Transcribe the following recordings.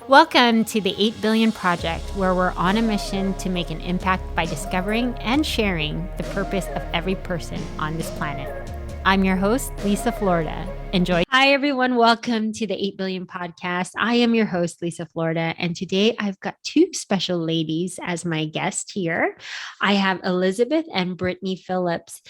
Welcome to the 8 Billion Project, where we're on a mission to make an impact by discovering and sharing the purpose of every person on this planet. I'm your host, Lisa Florida. Enjoy. Hi, everyone. Welcome to the 8 Billion Podcast. I am your host, Lisa Florida. And today I've got two special ladies as my guest here. I have Elizabeth and Brittany Phillips.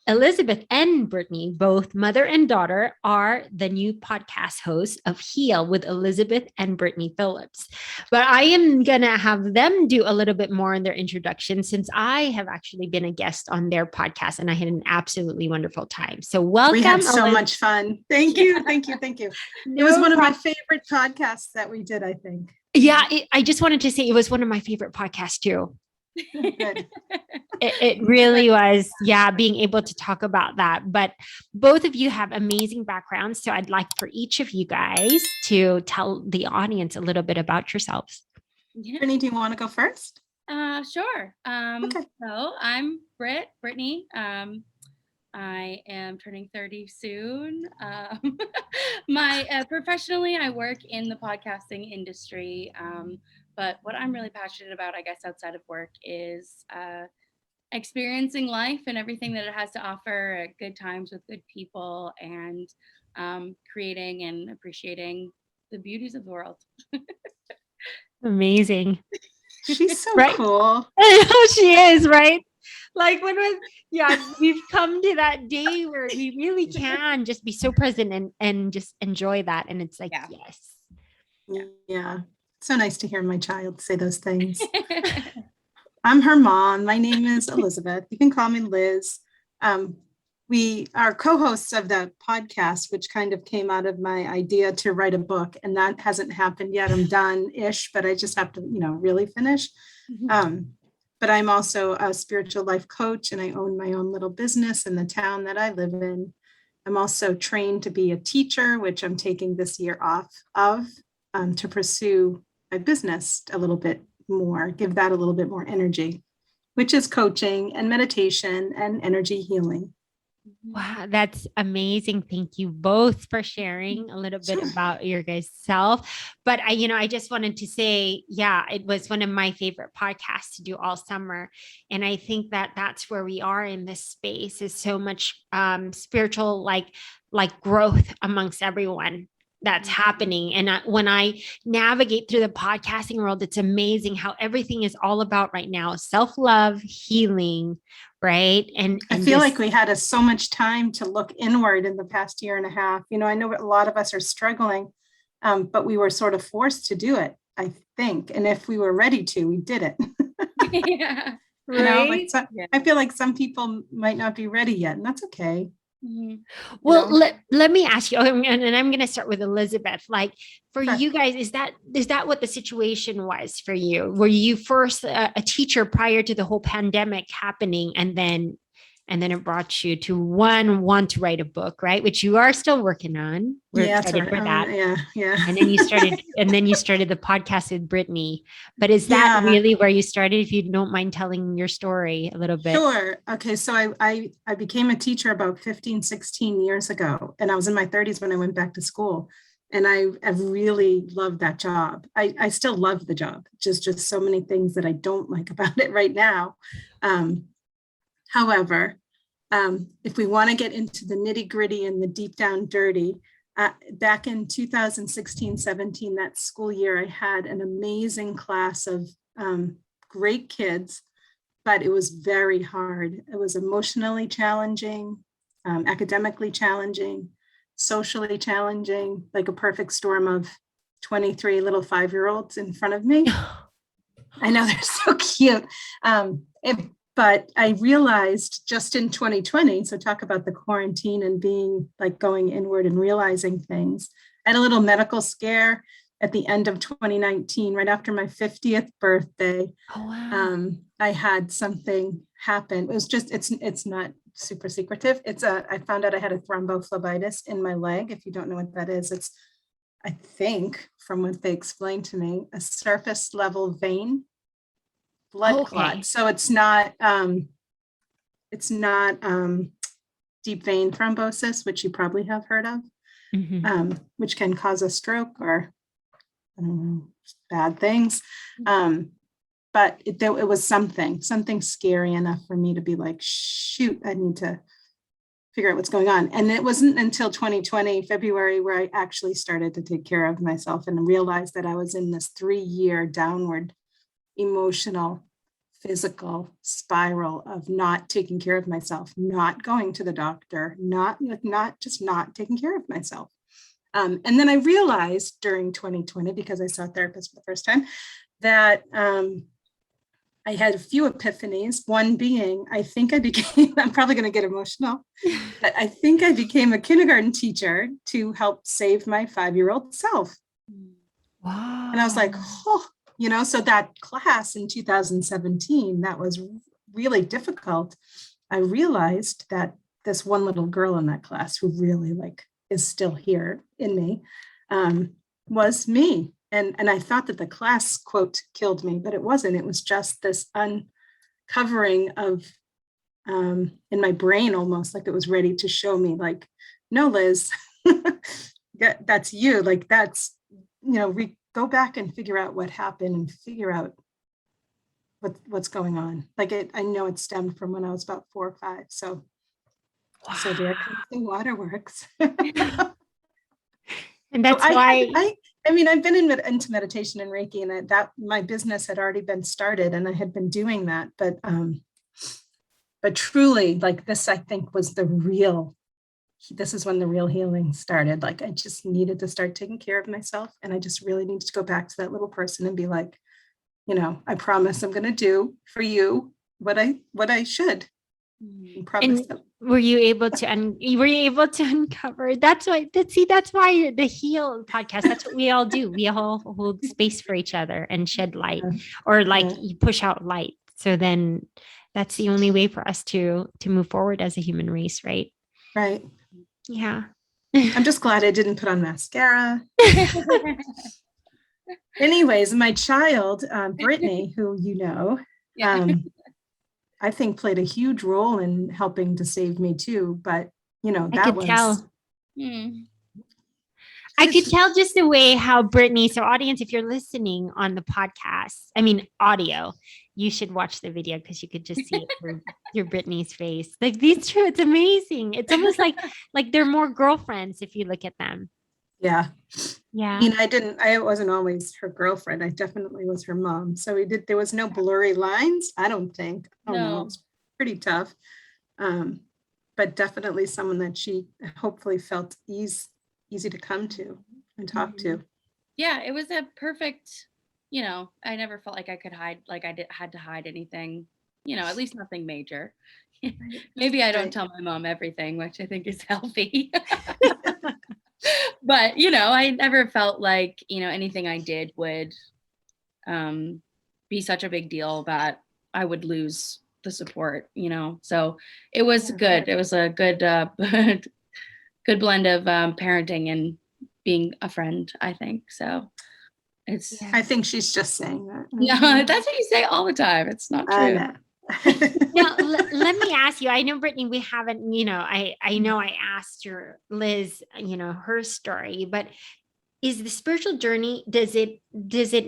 Elizabeth and Brittany, both mother and daughter, are the new podcast hosts of Heal with Elizabeth and Brittany Phillips. But I am going to have them do a little bit more in their introduction since I have actually been a guest on their podcast and I had an absolutely wonderful time. So welcome. We had so much fun. Thank you. Thank you. Thank you. It was one of my favorite podcasts that we did, I think. Yeah, I just wanted to say it was one of my favorite podcasts too. It really was, being able to talk about that. But both of you have amazing backgrounds. So I'd like for each of you guys to tell the audience a little bit about yourselves. Yeah. Brittany, do you want to go first? Sure. Okay. So I'm Brittany. I am turning 30 soon. Professionally, I work in the podcasting industry. But what I'm really passionate about, I guess, outside of work is experiencing life and everything that it has to offer, good times with good people, and creating and appreciating the beauties of the world. Amazing. She's so cool. I know she is, right? Like we've come to that day where we really can just be so present and just enjoy that. And it's like, yes. Yeah. So nice to hear my child say those things. I'm her mom. My name is Elizabeth. You can call me Liz. We are co-hosts of the podcast, which kind of came out of my idea to write a book. And that hasn't happened yet. I'm done-ish, but I just have to, really finish. But I'm also a spiritual life coach and I own my own little business in the town that I live in. I'm also trained to be a teacher, which I'm taking this year off of to pursue my business a little bit more, give that a little bit more energy, which is coaching and meditation and energy healing. Wow, that's amazing. Thank you both for sharing a little bit about your guys' self. But I just wanted to say, it was one of my favorite podcasts to do all summer. And I think that that's where we are in this space is so much spiritual, like growth amongst everyone that's happening. And when I navigate through the podcasting world, it's amazing how everything is all about right now, self-love, healing, right? And I feel like we had so much time to look inward in the past year and a half. I know a lot of us are struggling, but we were sort of forced to do it, I think. And if we were ready to, we did it. Yeah. Right. I feel like some people might not be ready yet, and that's okay. Mm-hmm. Well, let me ask you, and I'm going to start with Elizabeth. Like for you guys, is that what the situation was for you? Were you first a teacher prior to the whole pandemic happening, and then it brought you to want to write a book, right? Which you are still working on. We're excited for that. Yeah. And then you started the podcast with Brittany. But is that really where you started? If you don't mind telling your story a little bit. Sure. Okay. So I became a teacher about 15, 16 years ago, and I was in my 30s when I went back to school. And I really loved that job. I still love the job, just so many things that I don't like about it right now. However, if we want to get into the nitty gritty and the deep down dirty, back in 2016-17, that school year, I had an amazing class of great kids, but it was very hard. It was emotionally challenging, academically challenging, socially challenging, like a perfect storm of 23 little 5-year-olds in front of me. I know, they're so cute. But I realized just in 2020, so talk about the quarantine and being like going inward and realizing things. I had a little medical scare at the end of 2019, right after my 50th birthday. Oh, wow. I had something happen. It was just, it's not super secretive. I found out I had a thrombophlebitis in my leg. If you don't know what that is, it's, I think from what they explained to me, a surface level vein blood clot. So it's not deep vein thrombosis, which you probably have heard of, which can cause a stroke or I don't know, bad things. But it was something scary enough for me to be like, shoot, I need to figure out what's going on. And it wasn't until 2020, February, where I actually started to take care of myself and realized that I was in this 3-year downward emotional, physical spiral of not taking care of myself, not going to the doctor, not taking care of myself. And then I realized during 2020, because I saw a therapist for the first time, that I had a few epiphanies. One being, I think I became, I'm probably going to get emotional, but I think I became a kindergarten teacher to help save my 5-year-old self. Wow. And I was like, oh, so that class in 2017, that was really difficult. I realized that this one little girl in that class who really is still here in me, was me. And I thought that the class quote killed me, but it wasn't. It was just this uncovering of in my brain, almost like it was ready to show me, like, no, Liz, that's you. Like, that's, go back and figure out what happened and figure out what's going on. Like, I know it stemmed from when I was about 4 or 5. So, Wow. so there comes the waterworks. And that's so why I've been into meditation and Reiki, and that my business had already been started, and I had been doing that. But truly, like, this, I think, was this is when the real healing started. Like, I just needed to start taking care of myself, and I just really needed to go back to that little person and be like, I promise I'm going to do for you what I should. And were you able to uncover? That's why the Heal podcast, that's what we all do. We all hold space for each other and shed light, or you push out light. So then that's the only way for us to move forward as a human race, right? Right. Yeah. I'm just glad I didn't put on mascara. Anyways, my child, Brittany, who I think played a huge role in helping to save me too. But, that was. Tell. I could tell just the way how Brittany, so audience, if you're listening on the podcast, audio, you should watch the video, because you could just see it through your Brittany's face. Like, these two, it's amazing. It's almost like they're more girlfriends if you look at them. Yeah. Yeah. I wasn't always her girlfriend. I definitely was her mom. So there was no blurry lines, I don't think. Oh, no, it was pretty tough. But definitely someone that she hopefully felt easy to come to and talk to. Yeah, it was a perfect, I never felt like I could hide, like had to hide anything, at least nothing major. Maybe I don't tell my mom everything, which I think is healthy. But, I never felt like, anything I did would be such a big deal that I would lose the support, so it was good. It was a good, good blend of parenting and being a friend, I think. So I think she's just saying that. No, that's what you say all the time. It's not true. Now, let me ask you, I know, Brittany, we haven't, I know I asked your Liz, her story, but is the spiritual journey, does it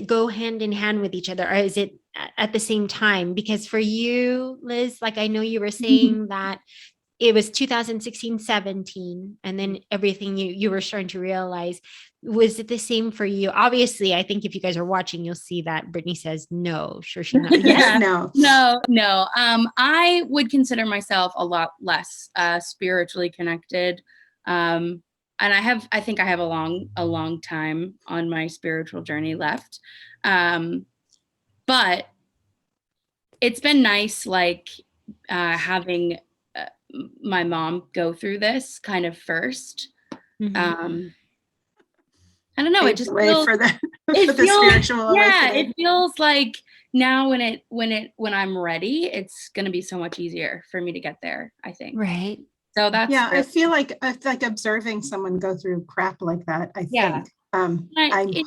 go hand in hand with each other, or is it at the same time? Because for you, Liz, like, I know you were saying that it was 2016, 17, and then everything you were starting to realize. Was it the same for you? Obviously, I think if you guys are watching, you'll see that Brittany says no. Sure, she knows. Yes, no. I would consider myself a lot less spiritually connected. And I think I have a long time on my spiritual journey left. But it's been nice, like, having my mom go through this kind of first. I don't know. It just feels for the spiritual awakening. Yeah, it feels like now when I'm ready, it's going to be so much easier for me to get there, I think. Right. So that's I feel like observing someone go through crap like that. I think I'm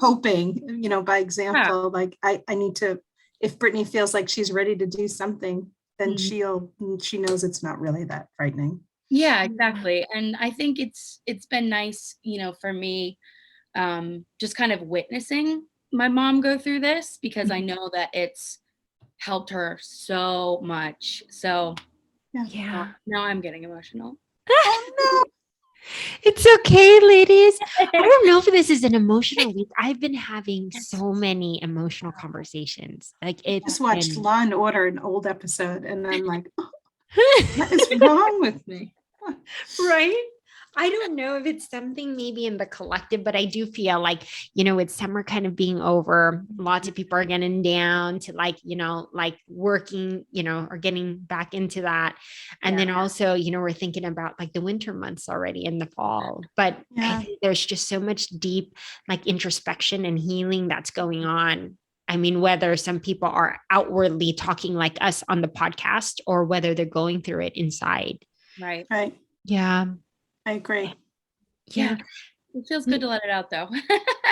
hoping, by example, like I need to. If Brittany feels like she's ready to do something, then she knows it's not really that frightening. Yeah, exactly. And I think it's been nice, for me, just kind of witnessing my mom go through this, because I know that it's helped her so much. So Yeah. now I'm getting emotional. Oh It's okay, ladies. I don't know if this is an emotional week. I've been having so many emotional conversations. Like no. it's Just watched been Law and Order, an old episode, and I'm like, oh, what is wrong with me? right. I don't know if it's something maybe in the collective, but I do feel like, with summer kind of being over, lots of people are getting down to like working, or getting back into that. And then also, we're thinking about like the winter months already in the fall. But I Yeah. think there's just so much deep like introspection and healing that's going on. I mean, whether some people are outwardly talking like us on the podcast or whether they're going through it inside. Right. Right. Yeah. I agree. Yeah. It feels good to let it out, though.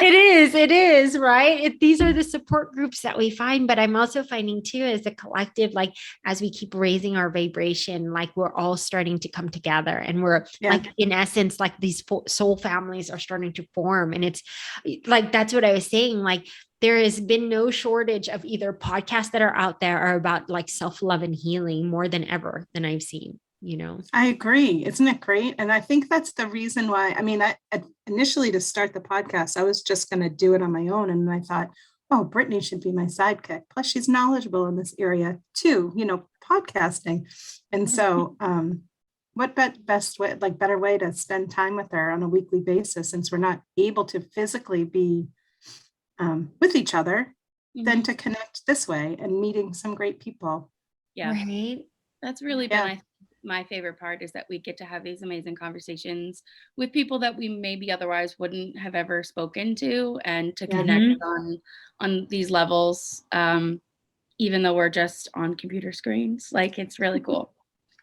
It is, right? These are the support groups that we find, but I'm also finding too, as a collective, like as we keep raising our vibration, like we're all starting to come together and we're like, in essence, like these soul families are starting to form. And it's like, that's what I was saying. Like, there has been no shortage of either podcasts that are out there or about like self-love and healing more than ever than I've seen. I agree. Isn't it great? And I think that's the reason why, I mean, I initially to start the podcast, I was just going to do it on my own. And I thought, oh, Brittany should be my sidekick. Plus she's knowledgeable in this area too, podcasting. And so what best way, like better way to spend time with her on a weekly basis, since we're not able to physically be with each other, than to connect this way and meeting some great people. Yeah. Right. That's really been my favorite part, is that we get to have these amazing conversations with people that we maybe otherwise wouldn't have ever spoken to, and to connect on these levels, even though we're just on computer screens. Like, it's really cool.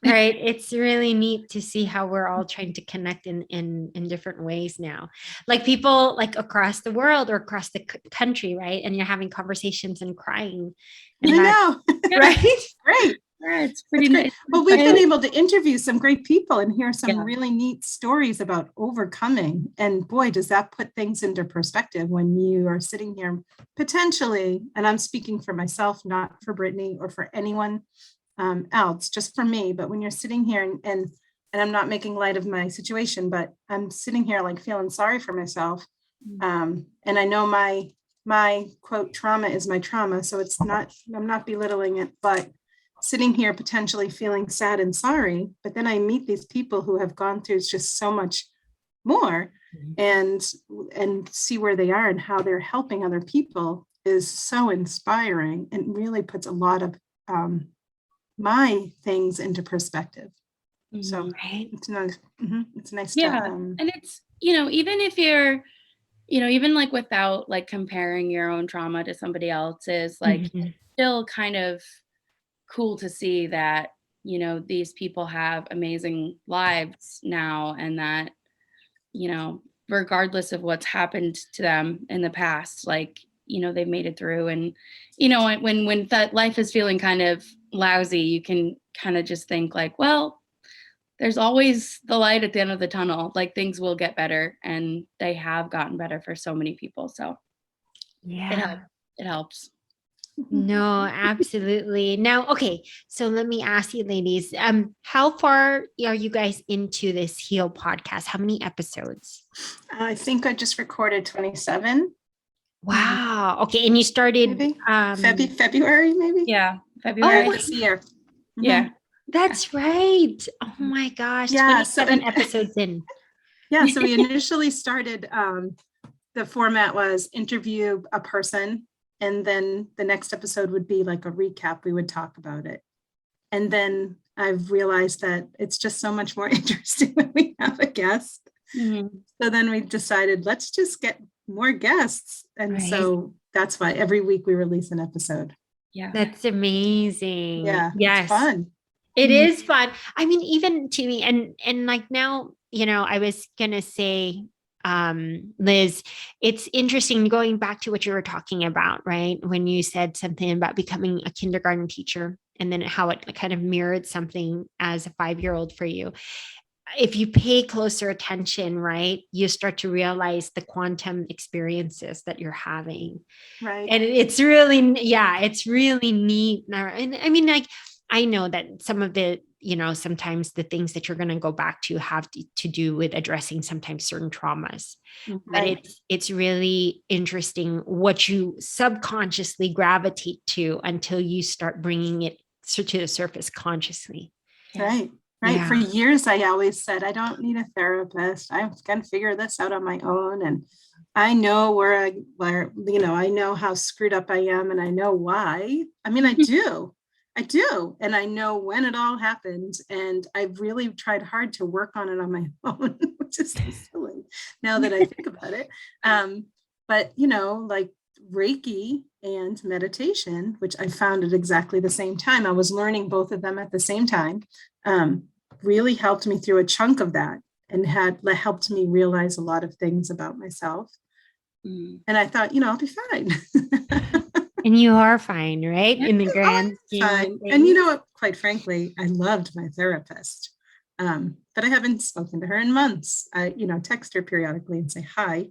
Right. It's really neat to see how we're all trying to connect in different ways now. Like people like across the world or across the country, right? And you're having conversations and crying. And I know. Right? Great. Yeah, it's pretty nice. Well, we've been able to interview some great people and hear some really neat stories about overcoming. And boy, does that put things into perspective when you are sitting here potentially, and I'm speaking for myself, not for Brittany or for anyone else, just for me. But when you're sitting here and I'm not making light of my situation, but I'm sitting here like feeling sorry for myself. And I know my quote trauma is my trauma. So I'm not belittling it, but sitting here potentially feeling sad and sorry, but then I meet these people who have gone through just so much more and see where they are and how they're helping other people is so inspiring and really puts a lot of my things into perspective. So it's nice. It's nice. And it's, even if you're, even like without like comparing your own trauma to somebody else's, like it's still kind of cool to see that, these people have amazing lives now, and that, regardless of what's happened to them in the past, like, they've made it through. And, when that life is feeling kind of lousy, you can kind of just think like, well, there's always the light at the end of the tunnel. Like, things will get better, and they have gotten better for so many people. So it helps. No, absolutely. Now, okay. So let me ask you, ladies, how far are you guys into this Heal podcast? How many episodes? I think I just recorded 27. Wow. Okay. And you started maybe February, maybe? Yeah. February. This year. Yeah. That's right. Oh my gosh. Yeah. 27 episodes in. Yeah. So we initially started, the format was interview a person, and then the next episode would be like a recap. We would talk about it. And then I've realized that it's just so much more interesting when we have a guest. So then we decided, let's just get more guests. And so that's why every week we release an episode. Yeah. That's amazing. Yeah. Yes. It's fun. It is fun. I mean, even to me, and like now, I was gonna say, Liz, it's interesting going back to what you were talking about, right? When you said something about becoming a kindergarten teacher and then how it kind of mirrored something as a 5-year-old for you. if you pay closer attention, right, you start to realize the quantum experiences that you're having. Right. And it's really, yeah, it's really neat. And I mean, like, I know that some of the, sometimes the things that you're going to go back to have to do with addressing sometimes certain traumas. But Right. it's really interesting what you subconsciously gravitate to until you start bringing it to the surface consciously. Right. Right. Yeah. For years, I always said, I don't need a therapist. I'm going to figure this out on my own. And I know where, I know how screwed up I am, and I know why. I mean, I do. And I know when it all happened. And I've really tried hard to work on it on my own, which is so silly now that I think about it. But, like Reiki and meditation, which I found at exactly the same time, I was learning both of them at the same time, really helped me through a chunk of that, and helped me realize a lot of things about myself. And I thought, I'll be fine. And you are fine, right? In the grand scheme. Fine. And quite frankly, I loved my therapist. But I haven't spoken to her in months. I, text her periodically and say hi,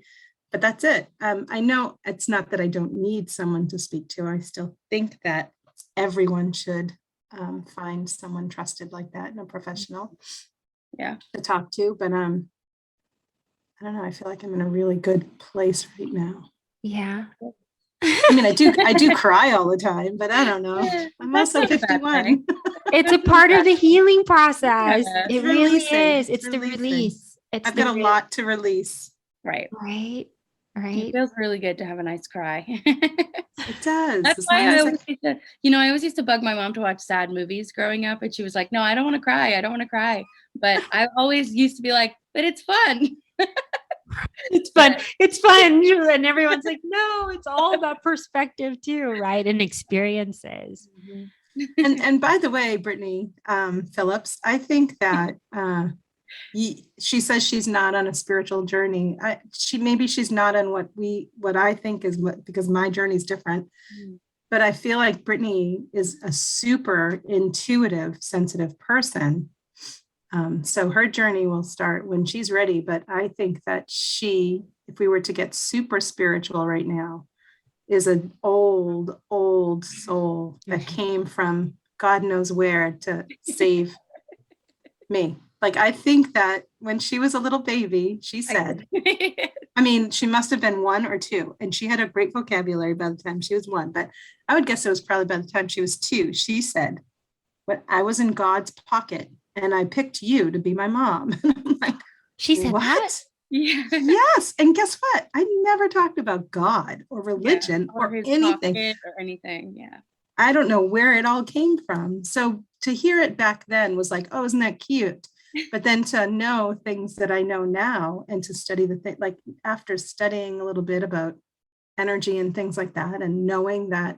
but that's it. I know it's not that I don't need someone to speak to. I still think that everyone should find someone trusted like that, and a professional to talk to. But I don't know, I feel like I'm in a really good place right now. Yeah. I mean, I do cry all the time, but I don't know. I'm also 51. It's a part of the healing process. It really is. It's the releasing. release. I've got a lot to release. Right. It feels really good to have a nice cry. It does. That's why I always used to bug my mom to watch sad movies growing up, and she was like, "No, I don't want to cry. I don't want to cry." But I always used to be like, "But it's fun." It's fun. It's fun. And everyone's like, no, it's all about perspective too, right? And experiences. And by the way, Brittany Phillips, I think that she says she's not on a spiritual journey. She's not on what I think is because my journey is different. But I feel like Brittany is a super intuitive, sensitive person. So her journey will start when she's ready. But I think that if we were to get super spiritual right now, is an old soul that came from God knows where to save me. Like, I think that when she was a little baby, she said, I mean, she must have been 1 or 2, and she had a great vocabulary by the time she was 1, but I would guess it was probably by the time she was 2. She said, "When I was in God's pocket, and I picked you to be my mom." And I'm like, she said, "What?" That? Yeah. Yes. And guess what? I never talked about God or religion or anything. Or anything. Yeah. I don't know where it all came from. So to hear it back then was like, oh, isn't that cute? But then to know things that I know now, and to study the thing, like after studying a little bit about energy and things like that, and knowing that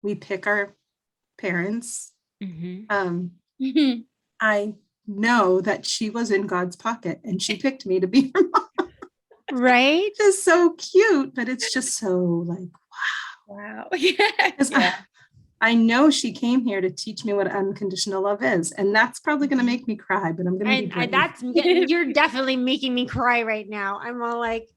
we pick our parents, I know that she was in God's pocket and she picked me to be her mom. Right? It's so cute, but it's just so like, wow. Yeah. I know she came here to teach me what unconditional love is, and that's probably going to make me cry, but I'm going to be brave. You're definitely making me cry right now. I'm all like,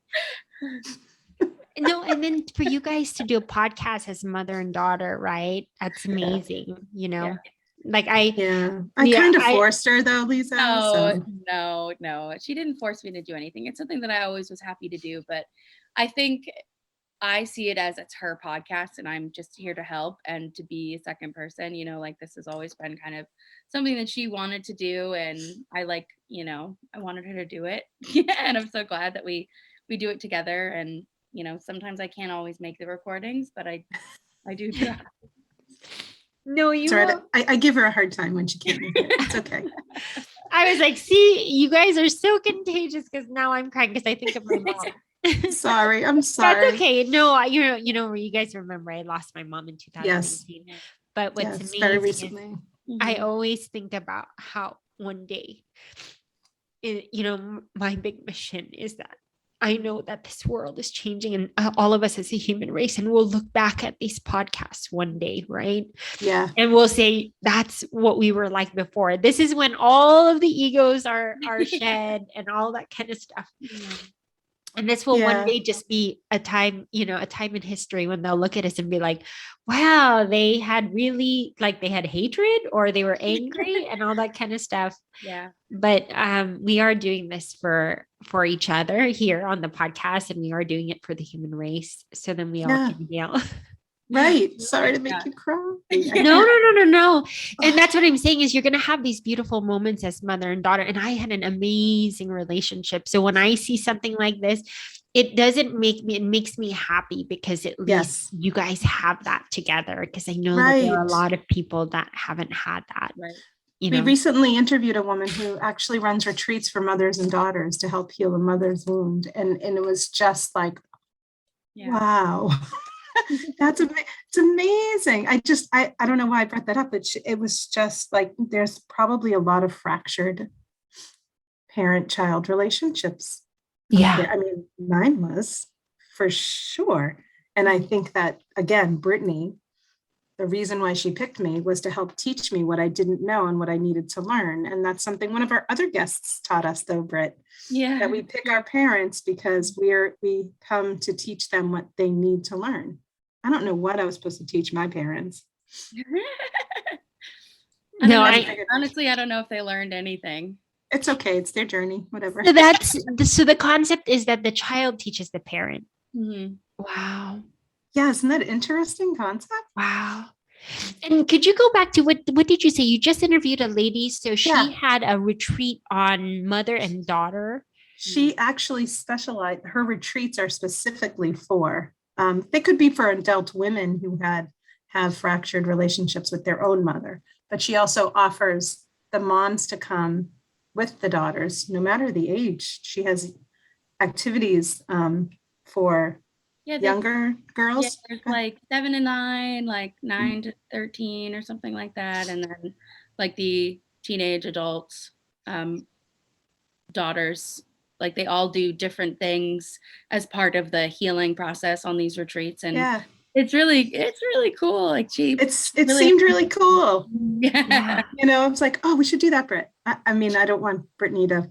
no. And then for you guys to do a podcast as mother and daughter, right? That's amazing. Like I kind of forced her though, Lisa. No. She didn't force me to do anything. It's something that I always was happy to do, but I think I see it as it's her podcast and I'm just here to help and to be a second person, like this has always been kind of something that she wanted to do. And I I wanted her to do it. And I'm so glad that we do it together. And, sometimes I can't always make the recordings, but I do try. No, you right. I give her a hard time when she can't make it. It's okay. I was like, see, you guys are so contagious because now I'm crying because I think of my mom. Sorry, I'm sorry. That's okay. No, you guys remember I lost my mom in 2018. Yes. But what's amazing very recently. I always think about how one day, my big mission is that I know that this world is changing, and all of us as a human race, and we'll look back at these podcasts one day, right? Yeah. And we'll say, that's what we were like before. This is when all of the egos are shed and all that kind of stuff. And this will one Yeah. day just be a time, a time in history when they'll look at us and be like, wow, they had really, like, they had hatred or they were angry and all that kind of stuff. Yeah. But we are doing this for each other here on the podcast, and we are doing it for the human race. So then we all can heal. Right. Sorry to make you cry. No. And that's what I'm saying is you're going to have these beautiful moments as mother and daughter. And I had an amazing relationship. So when I see something like this, it makes me happy because at least you guys have that together. Because I know that there are a lot of people that haven't had that. Right. We recently interviewed a woman who actually runs retreats for mothers and daughters to help heal a mother's wound. And it was just like, wow. It's amazing. I don't know why I brought that up, but it was just like, there's probably a lot of fractured parent-child relationships. Yeah. I mean, mine was for sure. And I think that, again, Brittany, the reason why she picked me was to help teach me what I didn't know and what I needed to learn. And that's something one of our other guests taught us, though, Britt. Yeah. That we pick our parents because we come to teach them what they need to learn. I don't know what I was supposed to teach my parents. Honestly, I don't know if they learned anything. It's okay. It's their journey, whatever. So the concept is that the child teaches the parent. Mm-hmm. Wow. Yeah, isn't that an interesting concept? Wow. And could you go back to what did you say? You just interviewed a lady. So she had a retreat on mother and daughter. She actually specialized, her retreats are specifically for, they could be for adult women who have fractured relationships with their own mother, but she also offers the moms to come with the daughters, no matter the age. She has activities for younger girls. Yeah, there's like 7 to 9, like 9 to 13 or something like that. And then like the teenage adults, daughters, like they all do different things as part of the healing process on these retreats. And it's really cool. Like it seemed really cool. Yeah. I was like, oh, we should do that, Britt. I mean, I don't want Brittany to,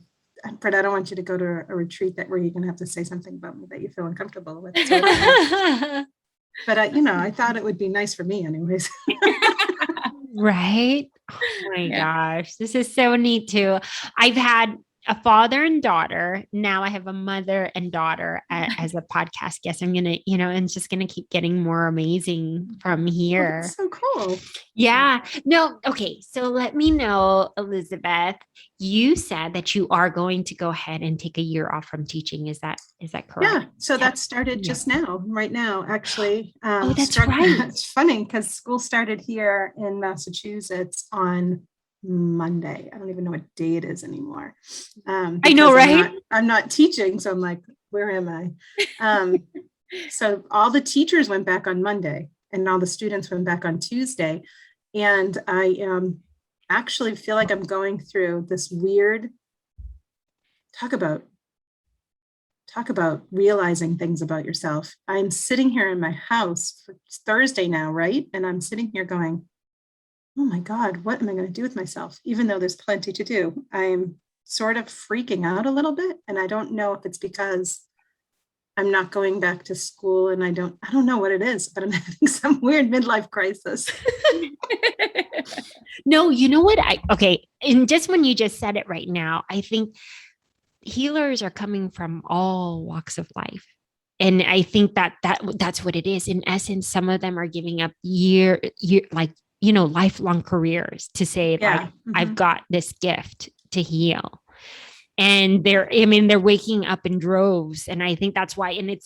Britt, I don't want you to go to a retreat where you're going to have to say something about me that you feel uncomfortable with. So but I thought it would be nice for me anyways. Right. Oh my gosh. This is so neat too. I've had a father and daughter. Now I have a mother and daughter as a podcast guest. I'm going to, and it's just going to keep getting more amazing from here. That's so cool. Yeah. No. Okay. So let me know, Elizabeth, you said that you are going to go ahead and take a year off from teaching. Is that correct? Yeah. So that started just right now, actually. Oh, that's right. It's funny because school started here in Massachusetts on Monday. I don't even know what day it is anymore. I know, right? I'm not teaching. So I'm like, where am I? So all the teachers went back on Monday and all the students went back on Tuesday. And I actually feel like I'm going through this weird, talk about realizing things about yourself. I'm sitting here in my house for Thursday now, right? And I'm sitting here going, oh my God, what am I going to do with myself? Even though there's plenty to do, I'm sort of freaking out a little bit. And I don't know if it's because I'm not going back to school and I don't know what it is, but I'm having some weird midlife crisis. No, you know what? And just when you just said it right now, I think healers are coming from all walks of life. And I think that's what it is. In essence, some of them are giving up lifelong careers to say, like, I've got this gift to heal. And they're waking up in droves. And I think that's why, and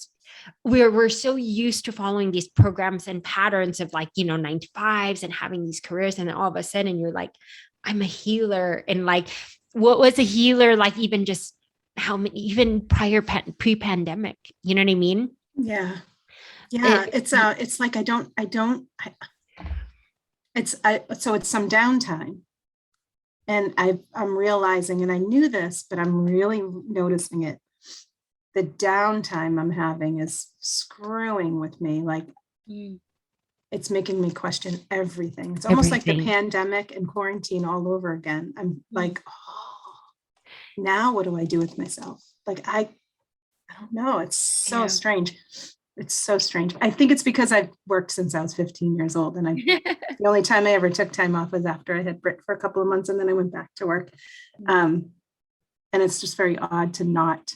we're so used to following these programs and patterns of 9 to 5s and having these careers. And then all of a sudden you're like, I'm a healer. And like, what was a healer like, even just even prior pre-pandemic, you know what I mean? Yeah. It's like, so it's some downtime. And I'm realizing, and I knew this, but I'm really noticing it. the downtime I'm having is screwing with me. Like, it's making me question everything. It's almost like the pandemic and quarantine all over again. I'm like, oh, now what do I do with myself? Like, I don't know. It's so strange. It's so strange. I think it's because I've worked since I was 15 years old. And the only time I ever took time off was after I had Britt for a couple of months, and then I went back to work. And it's just very odd to not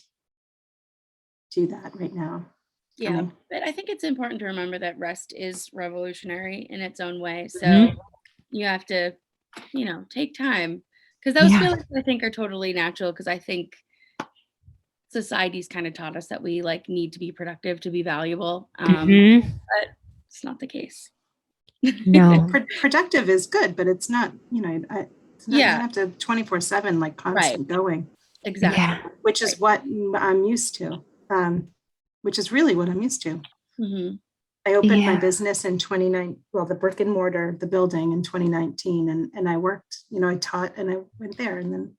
do that right now. Yeah, but I think it's important to remember that rest is revolutionary in its own way. So you have to, take time, because those feelings I think are totally natural, because I think society's kind of taught us that we like need to be productive to be valuable. But it's not the case. No. Productive is good, but it's not, you don't have to 24/7, like constant going. Exactly. Yeah. Which is what I'm used to. Which is really what I'm used to. I opened my business in 2019, well, the brick and mortar, the building in 2019. And I worked, I taught, and I went there, and then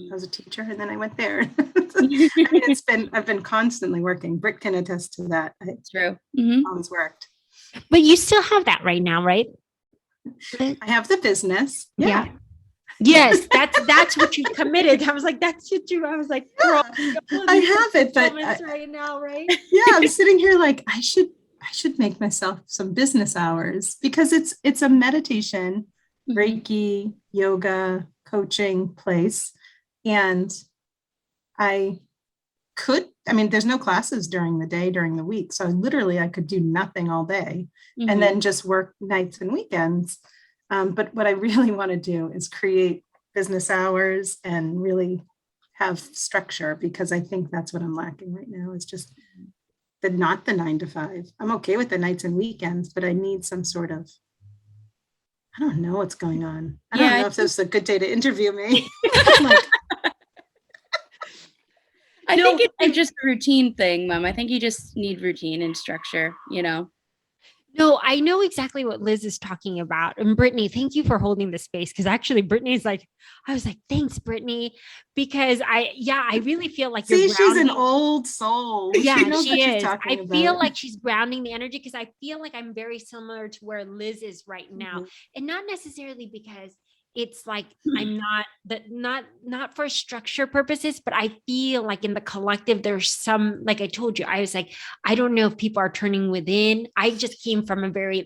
I was a teacher, and then I went there. I mean, I've been constantly working. Britt can attest to that. It's true. Always worked. But you still have that right now, right? I have the business. Yeah. Yes, that's what you committed. I was like, that's what you. I was like, girl, I have it, but right now, right? Yeah, I'm sitting here like I should make myself some business hours, because it's a meditation, Reiki, yoga, coaching place, and there's no classes during the day, during the week, so I could do nothing all day, and then just work nights and weekends. But what I really want to do is create business hours and really have structure, because I think that's what I'm lacking right now. It's just not the 9 to 5. I'm okay with the nights and weekends, but I need some sort of, I don't know what's going on. I don't know if this is a good day to interview me. I think it's just a routine thing, Mom. I think you just need routine and structure, No, I know exactly what Liz is talking about. And Brittany, thank you for holding the space. Because actually, Brittany's like, I was like, thanks, Brittany. Because I really feel like she's an old soul. Yeah, she is. I feel like she's grounding the energy, because I feel like I'm very similar to where Liz is right now. And not necessarily because it's like I'm not for structure purposes, but I feel like in the collective, there's some, like I told you, I was like, I don't know if people are turning within. I just came from a very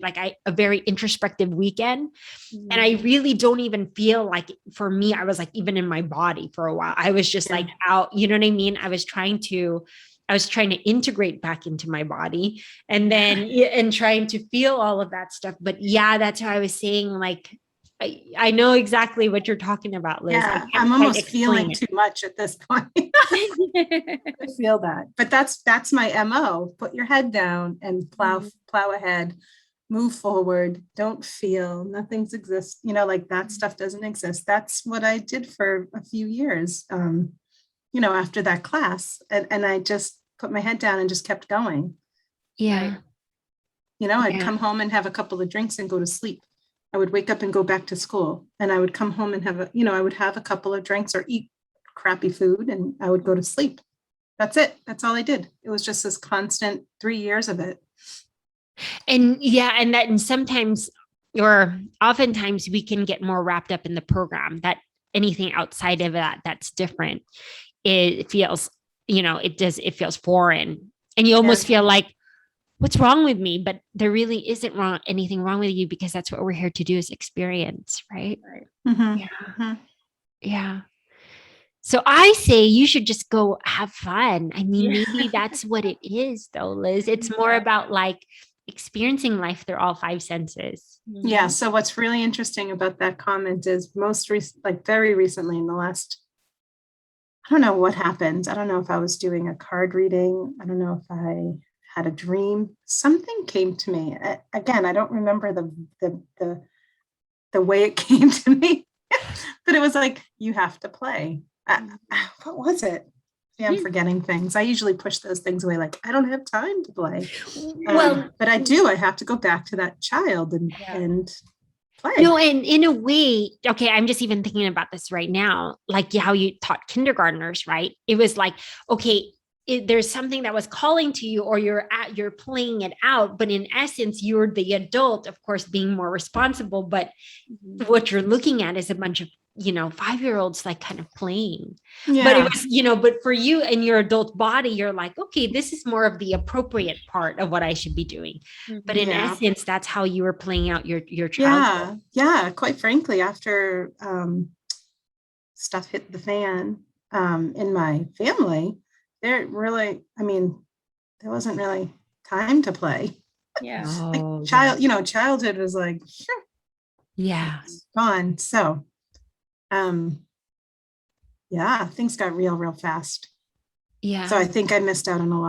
introspective weekend. And I really don't even feel like, for me, I was like, even in my body for a while, I was just like out, you know what I mean? I was trying to integrate back into my body, and then, and trying to feel all of that stuff. But that's how I was saying, like, I know exactly what you're talking about, Liz. Yeah, I'm almost feeling too much at this point. I feel that, but that's my MO. Put your head down and plow ahead, move forward. Don't feel nothing's exist. Like that stuff doesn't exist. That's what I did for a few years. After that class, and I just put my head down and just kept going. Yeah. I'd come home and have a couple of drinks and go to sleep. I would wake up and go back to school, and I would come home and I would have a couple of drinks or eat crappy food, and I would go to sleep. That's it. That's all I did. It was just this constant 3 years of it. And sometimes, or oftentimes, we can get more wrapped up in the program that anything outside of that's different. It feels, it feels foreign, and you almost feel like, what's wrong with me? But there really isn't anything wrong with you, because that's what we're here to do, is experience, right? Yeah. So I say you should just go have fun. I mean, maybe that's what it is, though, Liz. It's more about like experiencing life through all 5 senses. Yeah. So what's really interesting about that comment is very recently, in the last, I don't know what happened. I don't know if I was doing a card reading. I don't know if I had a dream. Something came to me. Again, I don't remember the way it came to me, but it was like, you have to play. What was it? Yeah, I'm forgetting things. I usually push those things away. Like, I don't have time to play. But I do. I have to go back to that child and play. No, and in a way, okay, I'm just even thinking about this right now, like how you taught kindergartners, right? It was like, okay, there's something that was calling to you, or you're playing it out, but in essence you're the adult, of course, being more responsible, but what you're looking at is a bunch of 5-year-olds like kind of playing. But it was, but for you in your adult body, you're like, okay, this is more of the appropriate part of what I should be doing. But in essence, that's how you were playing out your childhood. Yeah, quite frankly, after stuff hit the fan in my family, there wasn't really time to play. Yeah. Childhood was like, sure, gone. So things got real fast. Yeah. So I think I missed out on a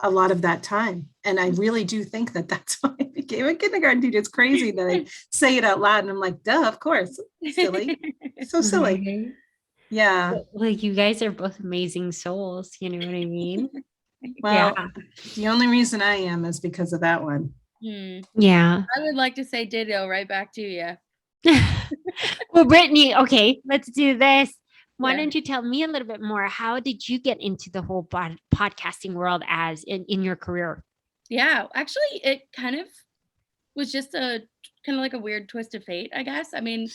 lot of that time. And I really do think that that's why I became a kindergarten teacher. It's crazy that I say it out loud and I'm like, duh, of course. Silly. So silly. Right. Yeah. Well, you guys are both amazing souls. You know what I mean? Well, the only reason I am is because of that one. Yeah. I would like to say ditto right back to you. Well, Brittany, okay, let's do this. Why don't you tell me a little bit more? How did you get into the whole podcasting world as in your career? Yeah, actually, it kind of was just a kind of like a weird twist of fate, I guess. I mean,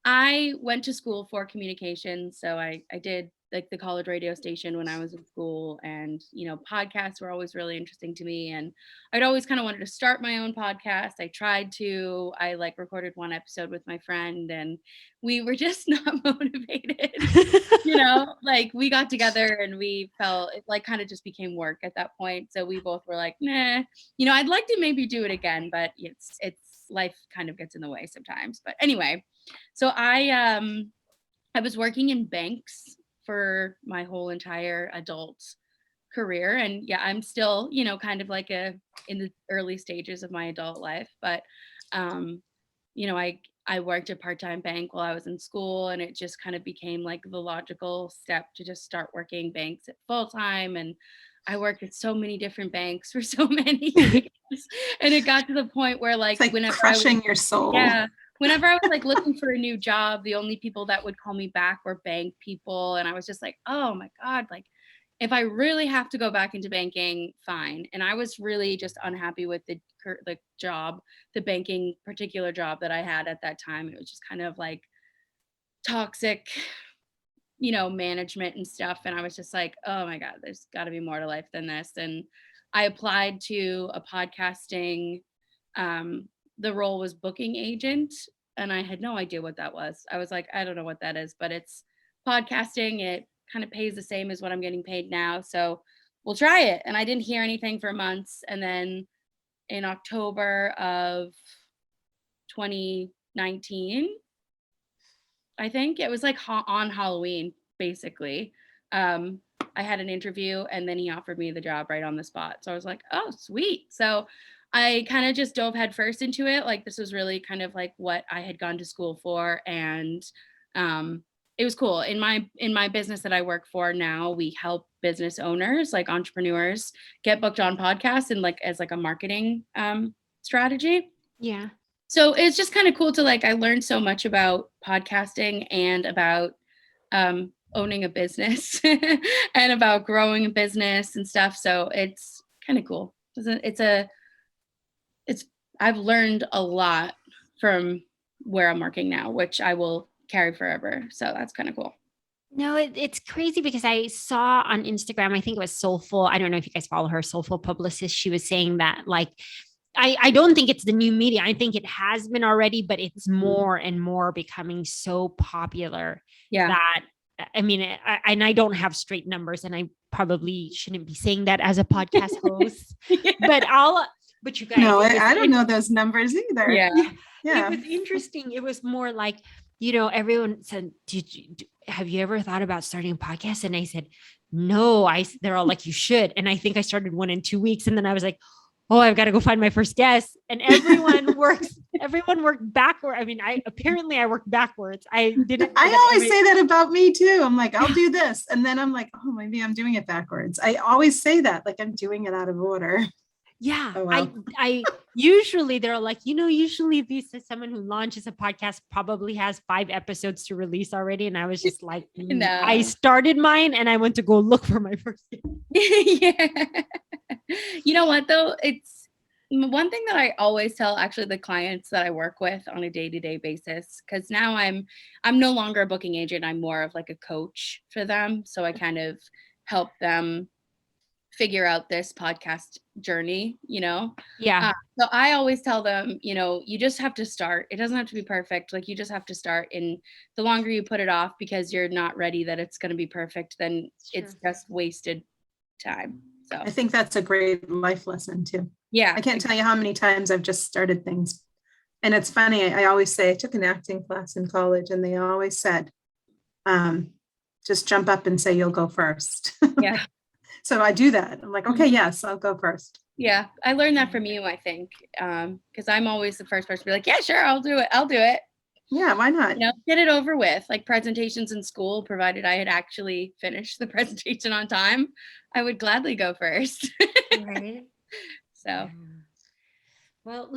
I went to school for communication, so I did like the college radio station when I was in school, and podcasts were always really interesting to me, and I'd always kind of wanted to start my own podcast. I like recorded one episode with my friend, and we were just not motivated. Like we got together and we felt it like kind of just became work at that point. So we both were like, nah, I'd like to maybe do it again, but it's life kind of gets in the way sometimes. But anyway, so I was working in banks for my whole entire adult career, and I'm still kind of like in the early stages of my adult life, but I worked a part-time bank while I was in school, and it just kind of became like the logical step to just start working banks at full time. And I worked at so many different banks for so many years, and it got to the point where like, whenever crushing your soul. Yeah. Whenever I was like looking for a new job, the only people that would call me back were bank people. And I was just like, oh my God, like if I really have to go back into banking, fine. And I was really just unhappy with the job, the banking particular job that I had at that time. It was just kind of like toxic, management and stuff. And I was just like, oh my God, there's got to be more to life than this. And I applied to a podcasting, the role was booking agent, and I had no idea what that was. I was like, I don't know what that is, but it's podcasting. It kind of pays the same as what I'm getting paid now. So we'll try it. And I didn't hear anything for months. And then in October of 2019, I think it was like on Halloween, basically. I had an interview, and then he offered me the job right on the spot. So I was like, oh, sweet. So I kind of just dove headfirst into it. Like this was really kind of like what I had gone to school for. And it was cool. In my business that I work for now, we help business owners, like entrepreneurs, get booked on podcasts and like as like a marketing strategy. Yeah. So it's just kind of cool to like, I learned so much about podcasting and about owning a business and about growing a business and stuff. So it's kind of cool. I've learned a lot from where I'm working now, which I will carry forever. So that's kind of cool. No, it's crazy because I saw on Instagram, I think it was Soulful. I don't know if you guys follow her, Soulful Publicist. She was saying that like, I don't think it's the new media. I think it has been already, but it's more and more becoming so popular that, I mean, and I don't have straight numbers, and I probably shouldn't be saying that as a podcast host, but you guys. No, I don't know those numbers either. Yeah. It was interesting. It was more like, everyone said, have you ever thought about starting a podcast? And I said, no, they're all like, you should. And I think I started one in 2 weeks. And then I was like, oh, I've got to go find my first guest. And everyone worked backward. I mean, I worked backwards. I always say that about me too. I'm like, I'll do this. And then I'm like, oh, maybe I'm doing it backwards. I always say that, like I'm doing it out of order. Yeah. Oh, wow. I usually they're like, usually these someone who launches a podcast probably has 5 episodes to release already. And I was just like, I No. started mine and I went to go look for my first. Yeah. You know what though? It's one thing that I always tell actually the clients that I work with on a day-to-day basis, because now I'm no longer a booking agent. I'm more of like a coach for them. So I kind of help them figure out this podcast journey, Yeah. So I always tell them, you just have to start. It doesn't have to be perfect. Like you just have to start. And the longer you put it off because you're not ready that it's going to be perfect, then it's just wasted time. So I think that's a great life lesson too. yeah, I can't tell you how many times I've just started things. And it's funny, I always say, I took an acting class in college and they always said, just jump up and say you'll go first. yeah. So I do that. I'm like, okay, yes, I'll go first. Yeah, I learned that from you, I think, because I'm always the first person to be like, yeah, sure, I'll do it. Yeah, why not? Get it over with. Like presentations in school, provided I had actually finished the presentation on time, I would gladly go first. Right. So, Well,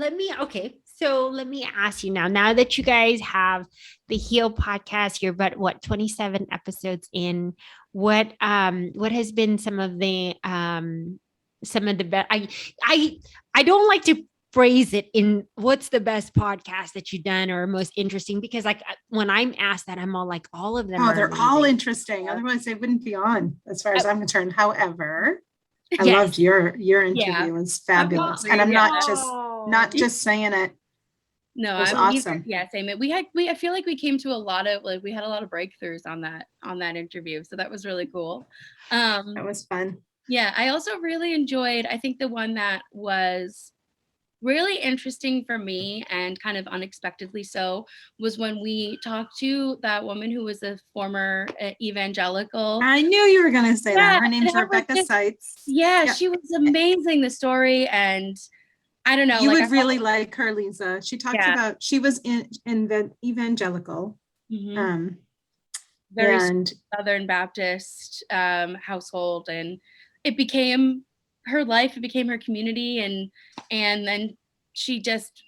so let me ask you now that you guys have the Heal podcast, you're but what, 27 episodes in, what has been some of the best, I don't like to phrase it in what's the best podcast that you've done or most interesting, because like when I'm asked that, I'm all like, all of them Oh, are they're amazing. all interesting. Otherwise they wouldn't be on as far as I'm concerned. However, I Yes. loved your interview. Yeah. It was fabulous. And I'm Oh. not just saying it. no, It was I awesome. yeah, same. I feel like we came to we had a lot of breakthroughs on that interview. So that was really cool. That was fun. Yeah, I also really enjoyed, I think the one that was really interesting for me and kind of unexpectedly so was when we talked to that woman who was a former evangelical. I knew you were going to say that. Her and name's I was Rebecca just- Seitz. Yeah, Yeah. she was amazing, the story. And I don't know. You like, would really like her, Liza. She talks about, she was in the evangelical. Very And Southern Baptist household, and it became her life, it became her community, and then she just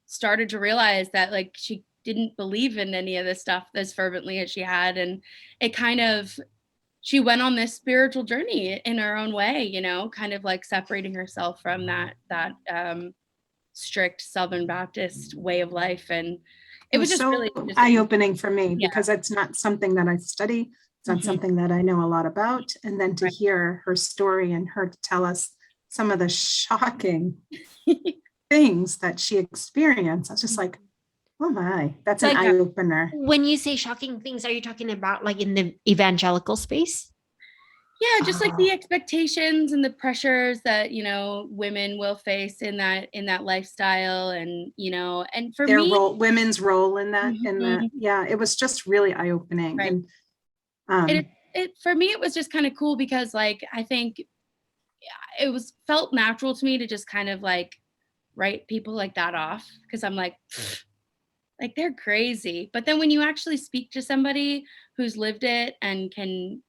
started to realize that like she didn't believe in any of this stuff as fervently as she had, and it kind of, she went on this spiritual journey in her own way, kind of like separating herself from that strict Southern Baptist way of life. And it was just so really eye-opening for me because it's not something that I study. It's not something that I know a lot about. And then to hear her story and her to tell us some of the shocking things that she experienced, I was just like, oh my, that's an eye-opener. When you say shocking things, are you talking about like in the evangelical space? Yeah, just like the expectations and the pressures that, women will face in that lifestyle, and, and for their me, women's role in that, yeah, it was just really eye-opening. Right. And it for me, it was just kind of cool because like, I think it felt natural to me to just kind of like write people like that off, because I'm like they're crazy. But then when you actually speak to somebody who's lived it and can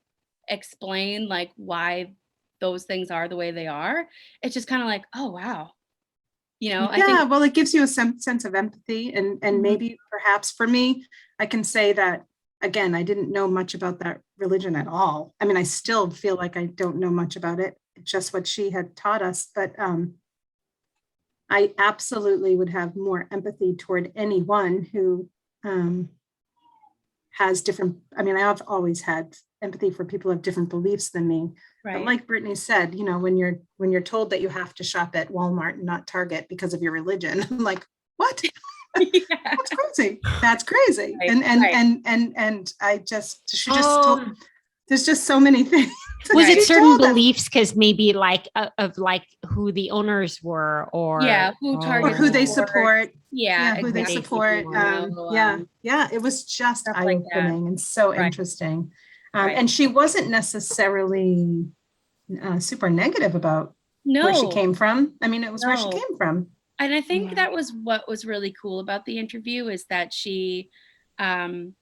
explain like why those things are the way they are, it's just kind of like, oh wow, I think, well, it gives you a sense of empathy, and maybe perhaps for me, I can say that again, I didn't know much about that religion at all. I mean, I still feel like I don't know much about it, just what she had taught us, but I absolutely would have more empathy toward anyone who has different, I mean, I've always had empathy for people who have different beliefs than me. right. But like Brittany said, when you're told that you have to shop at Walmart and not Target because of your religion, I'm like, what? That's crazy. Right, And she just told, there's just so many things. Was it certain beliefs because maybe like of like who the owners were, or who they support, who they support, it was just eye-opening and so interesting. And she wasn't necessarily super negative about where she came from. I mean, it was where she came from. And I think that was what was really cool about the interview, is that she was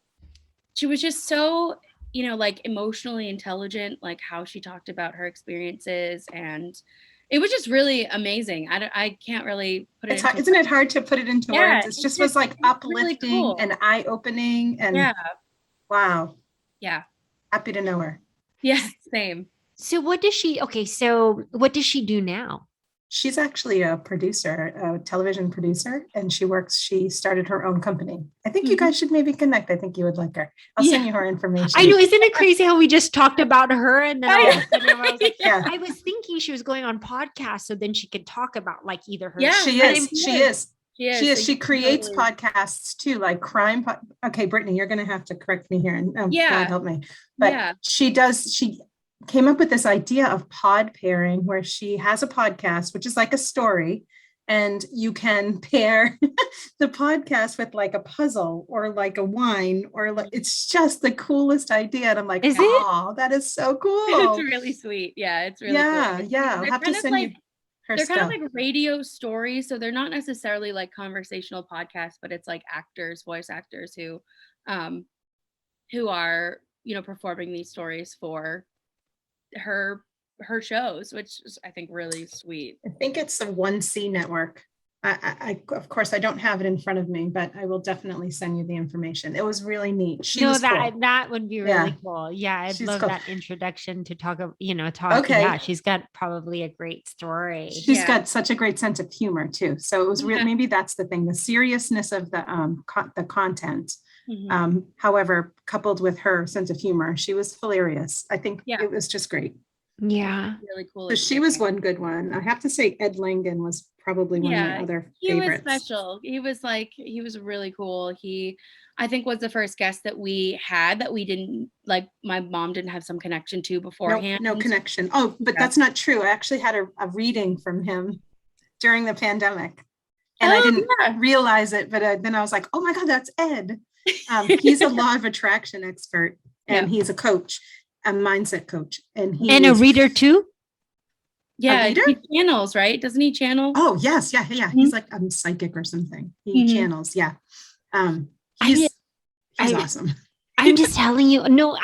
just so, like emotionally intelligent, like how she talked about her experiences, and it was just really amazing. I can't really put it It's into hard, isn't it hard to put it into Yeah, words? It just was like it's really uplifting cool. and eye-opening and Yeah. wow. Yeah. Happy to know her. Yeah, same. So what does she do now? She's actually a producer, a television producer, and she started her own company. I think you guys should maybe connect. I think you would like her. I'll send you her information. I know, isn't it crazy how we just talked about her and then all of a sudden I was like, Yeah. I was thinking she was going on podcasts so then she could talk about like either her. Yeah, She is. She So creates totally- podcasts too, like crime. Okay, Brittany, you're going to have to correct me here, and Yeah. God help me. But Yeah. she came up with this idea of pod pairing, where she has a podcast, which is like a story, and you can pair the podcast with like a puzzle or like a wine, or like it's just the coolest idea. And I'm like, Is it? oh, that is so cool. It's really sweet. Yeah, it's really cool. Yeah. I'll have to send you her They're stuff. kind of like radio stories, so they're not necessarily like conversational podcasts, but it's like voice actors who are, performing these stories for her shows, which is, I think, really sweet. I think it's the 1C network. I of course I don't have it in front of me, but I will definitely send you the information. It was really neat. That would be really cool. Yeah, I'd She's love cool. that introduction to talk. Okay. Yeah, she's got probably a great story. She's got such a great sense of humor too. So it was really, maybe that's the thing, the seriousness of the content. However, coupled with her sense of humor, she was hilarious. I think it was just great. Yeah. Really cool. So she was one good one. I have to say Ed Langen was probably one of my other favorites. He was special. He was really cool. He, I think, was the first guest that we had that we didn't like. My mom didn't have some connection to beforehand. No connection. Oh, but that's not true. I actually had a reading from him during the pandemic, and I didn't realize it. But then I was like, oh my God, that's Ed. He's a law of attraction expert, and he's a coach, a mindset coach, and a reader too. Yeah, he channels, right? Doesn't he channel? Oh yes, yeah. He's like psychic or something. He channels, yeah. He's awesome. I'm just telling you. No,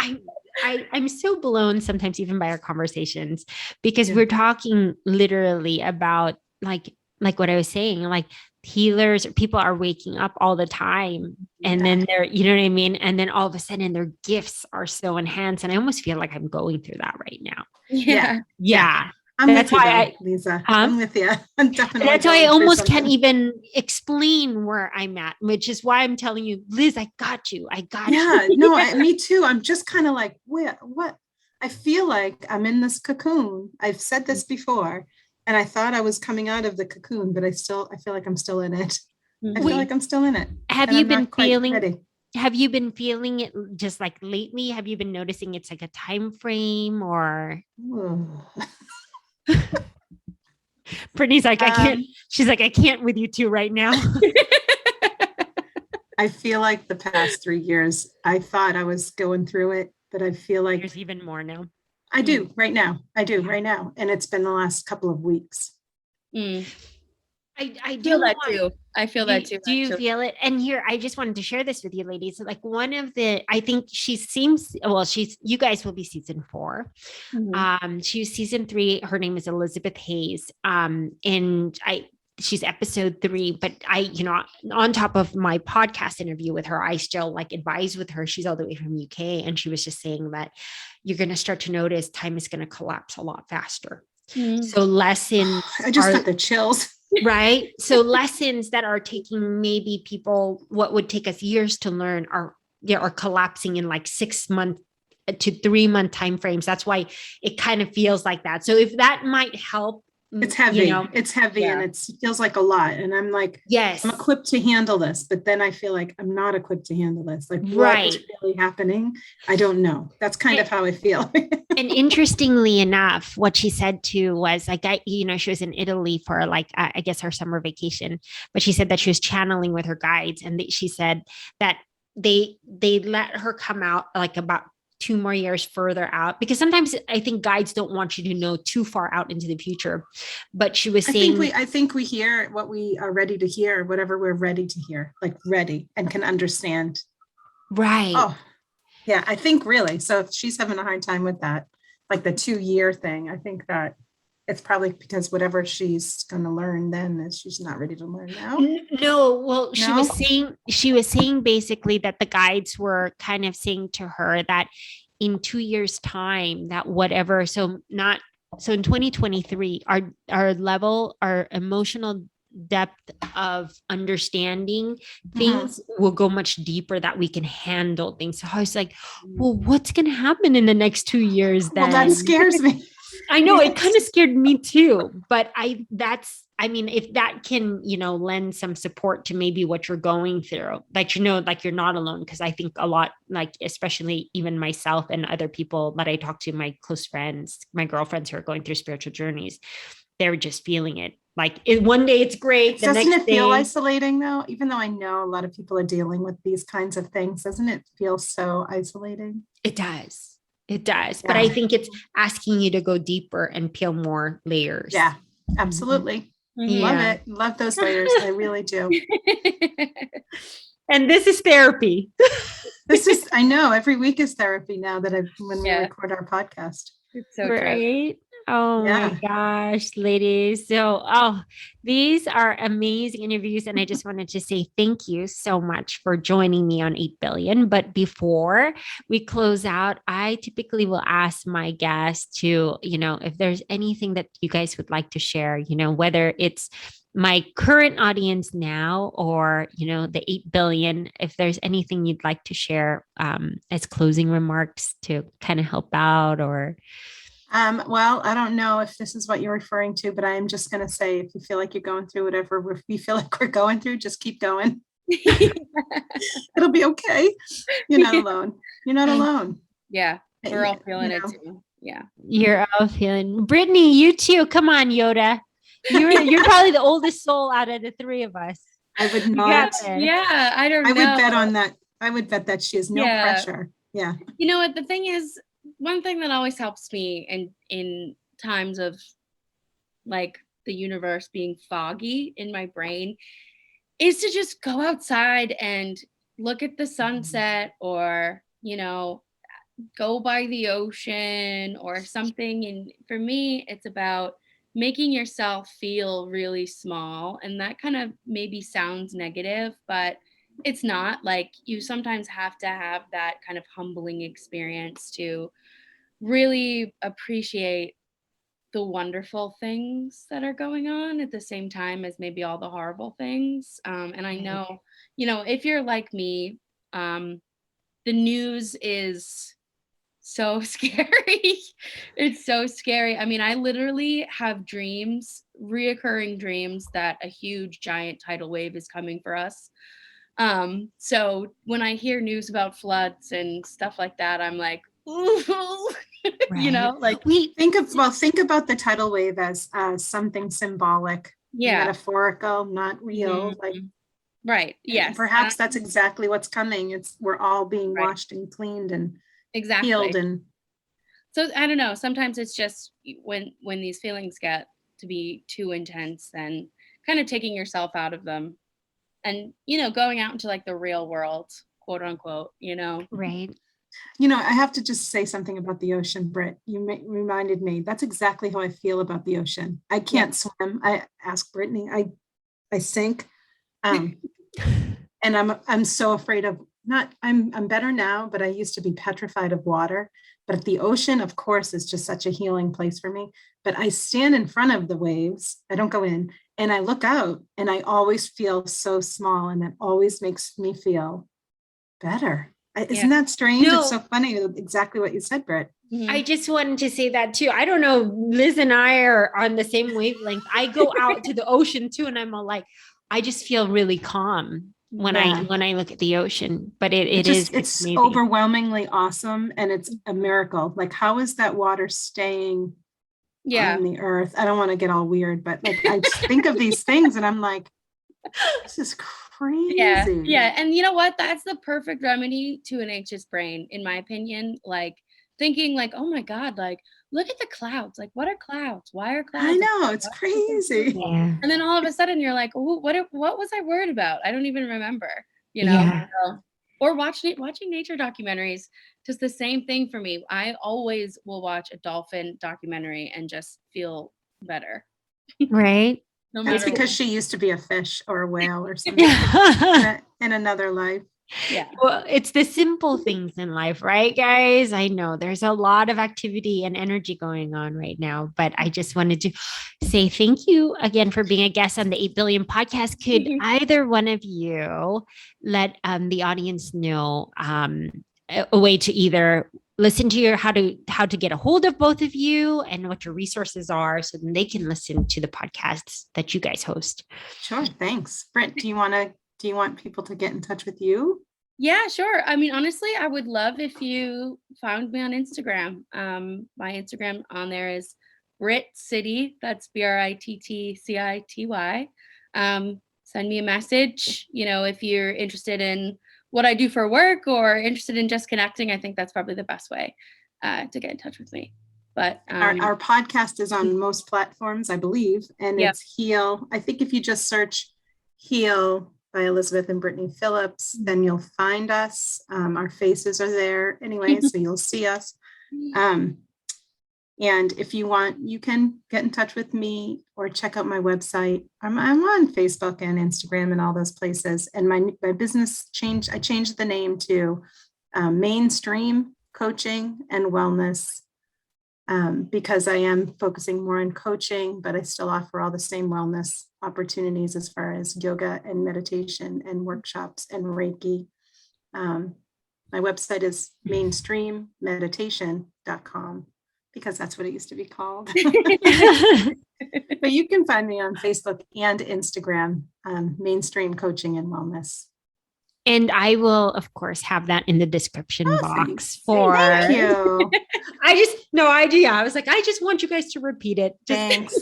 I'm so blown sometimes even by our conversations, because we're talking literally about like what I was saying, like healers, people are waking up all the time, and then they're, you know what I mean? And then all of a sudden their gifts are so enhanced. And I almost feel like I'm going through that right now. Yeah. That's why Lisa, I'm with you. I'm definitely. That's why I almost can't even explain where I'm at, which is why I'm telling you, Liz, I got you. Yeah, no, me too. I'm just kind of like, what? I feel like I'm in this cocoon. I've said this before, and I thought I was coming out of the cocoon, but I feel like I'm still in it. I feel like I'm still in it. Have you been feeling it just like lately? Have you been noticing it's like a time frame or? Brittany's like, I can't. She's like, I can't with you two right now. I feel like the past 3 years, I thought I was going through it, but I feel like there's even more now. I do right now. And it's been the last couple of weeks. I feel that too. I feel that too. Do you feel it? And here, I just wanted to share this with you ladies. Like I think you guys will be season 4. She's season 3. Her name is Elizabeth Hayes. And she's episode 3, but on top of my podcast interview with her, I still like advise with her. She's all the way from UK. And she was just saying that you're going to start to notice time is going to collapse a lot faster. So lessons. I just got the chills. Right. So lessons that are taking maybe people, what would take us years to learn are collapsing in like 6 month to 3 month timeframes. That's why it kind of feels like that. So if that might help. It's heavy. It's heavy and it feels like a lot. And I'm like, yes, I'm equipped to handle this, but then I feel like I'm not equipped to handle this. Like, what is really happening? I don't know. That's kind of how I feel. And interestingly enough, what she said too was like, she was in Italy for like, I guess her summer vacation, but she said that she was channeling with her guides. And she said that they let her come out like about 2 more years further out, because sometimes I think guides don't want you to know too far out into the future. But she was saying, I think we hear what we are ready to hear, whatever we're ready to hear, like ready and can understand. Right. Oh, yeah. I think really. So if she's having a hard time with that, like the 2 year thing, I think that it's probably because whatever she's going to learn then is she's not ready to learn now. No, well, she was No? saying basically that the guides were kind of saying to her that in 2 years' time, that whatever, so in 2023, our emotional depth of understanding things will go much deeper, that we can handle things. So I was like, well, what's going to happen in the next 2 years Well, that then? scares me. I know it kind of scared me too, but I mean, if that can, lend some support to maybe what you're going through, like, like you're not alone. Cause I think a lot, like, especially even myself and other people that I talk to, my close friends, my girlfriends who are going through spiritual journeys, they're just feeling it. Like one day it's great. The Doesn't next it feel day, isolating though? Even though I know a lot of people are dealing with these kinds of things, doesn't it feel so isolating? it does. It does. But I think it's asking you to go deeper and peel more layers. Yeah, absolutely. Yeah. Love it. Love those layers. I really do. And this is therapy. I know every week is therapy now that when we record our podcast. It's so right. Oh my gosh, ladies. So, these are amazing interviews. And I just wanted to say thank you so much for joining me on 8 billion. But before we close out, I typically will ask my guests to, if there's anything that you guys would like to share, whether it's my current audience now or, the 8 billion, if there's anything you'd like to share as closing remarks to kind of help out or. Well, I don't know if this is what you're referring to, but I am just going to say, if you feel like you're going through whatever we feel like we're going through, just keep going. It'll be okay. You're not alone. You're not alone. Yeah. We're all feeling it too. Yeah. You're all feeling. Brittany, you too. Come on, Yoda. You're probably the oldest soul out of the three of us. I would not. Yeah. I don't know. I would bet on that. I would bet that she has no pressure. Yeah. You know what? The thing is, one thing that always helps me in times of like the universe being foggy in my brain is to just go outside and look at the sunset or, go by the ocean or something. And for me, it's about making yourself feel really small. And that kind of maybe sounds negative, but it's not. Like, you sometimes have to have that kind of humbling experience to really appreciate the wonderful things that are going on at the same time as maybe all the horrible things. And I know, if you're like me, the news is so scary. It's so scary. I mean, I literally have reoccurring dreams that a huge giant tidal wave is coming for us. So when I hear news about floods and stuff like that, I'm like, ooh. Right. Like we think about the tidal wave as something symbolic, metaphorical, not real. Mm-hmm. Like, right. Yes. Perhaps that's exactly what's coming. We're all being washed and cleaned and healed. And so I don't know. Sometimes it's just when these feelings get to be too intense, then kind of taking yourself out of them and, going out into like the real world, quote unquote, Right. I have to just say something about the ocean, Britt. You reminded me. That's exactly how I feel about the ocean. I can't swim. I asked Brittany. I sink, and I'm so afraid of not. I'm better now, but I used to be petrified of water. But the ocean, of course, is just such a healing place for me. But I stand in front of the waves. I don't go in, and I look out, and I always feel so small, and that always makes me feel better. Isn't that strange? No. It's so funny. Exactly what you said, Britt. I just wanted to say that too. I don't know. Liz and I are on the same wavelength. I go out to the ocean too, and I'm all like, I just feel really calm when I look at the ocean. But it's overwhelmingly awesome, and it's a miracle. Like, how is that water staying on the earth? I don't want to get all weird, but like I think of these things, and I'm like, this is crazy. Yeah. And you know what? That's the perfect remedy to an anxious brain, in my opinion. Like thinking like, oh my God, like look at the clouds. Like, what are clouds? Why are clouds? I know, it's crazy. Yeah. And then all of a sudden you're like, oh, what was I worried about? I don't even remember, or watching nature documentaries, just the same thing for me. I always will watch a dolphin documentary and just feel better. Right. No That's matter because what. she used to be a fish or a whale or something in another life. Yeah. Well, it's the simple things in life, right, guys? I know there's a lot of activity and energy going on right now, but I just wanted to say thank you again for being a guest on the 8 Billion podcast. Could either one of you let the audience know a way to either listen to your how to get a hold of both of you and what your resources are so then they can listen to the podcasts that you guys host? Sure. Thanks. Britt, do you want people to get in touch with you? Yeah, sure. I mean, honestly, I would love if you found me on Instagram. My Instagram on there is Brit City. That's BRITTCITY. Send me a message. If you're interested in what I do for work or interested in just connecting, I think that's probably the best way to get in touch with me. But our podcast is on most platforms, I believe, and Yep. it's Heal. I think if you just search Heal by Elizabeth and Brittany Phillips, then you'll find us. Our faces are there anyway, so you'll see us. And if you want, you can get in touch with me or check out my website. I'm on Facebook and Instagram and all those places. And my business changed. I changed the name to Mainstream Coaching and Wellness because I am focusing more on coaching, but I still offer all the same wellness opportunities as far as yoga and meditation and workshops and Reiki. My website is mainstreammeditation.com because that's what it used to be called. But you can find me on Facebook and Instagram, Mainstream Coaching and Wellness. And I will, of course, have that in the description box for. Thank you. I was like, I just want you guys to repeat it. Thanks.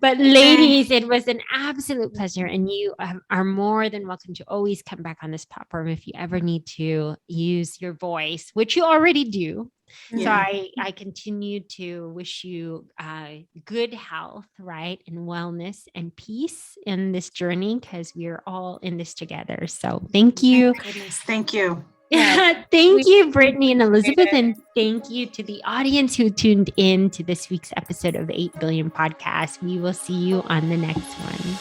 But ladies, it was an absolute pleasure. And you are more than welcome to always come back on this platform if you ever need to use your voice, which you already do. Yeah. So I continue to wish you good health, right? And wellness and peace in this journey because we're all in this together. So thank you. Thank you. Yeah. Thank you, Brittany and Elizabeth. And thank you to the audience who tuned in to this week's episode of the 8 Billion Podcast. We will see you on the next one.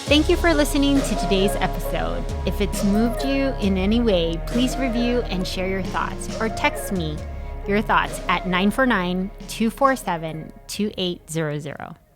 Thank you for listening to today's episode. If it's moved you in any way, please review and share your thoughts or text me your thoughts at 949-247-2800.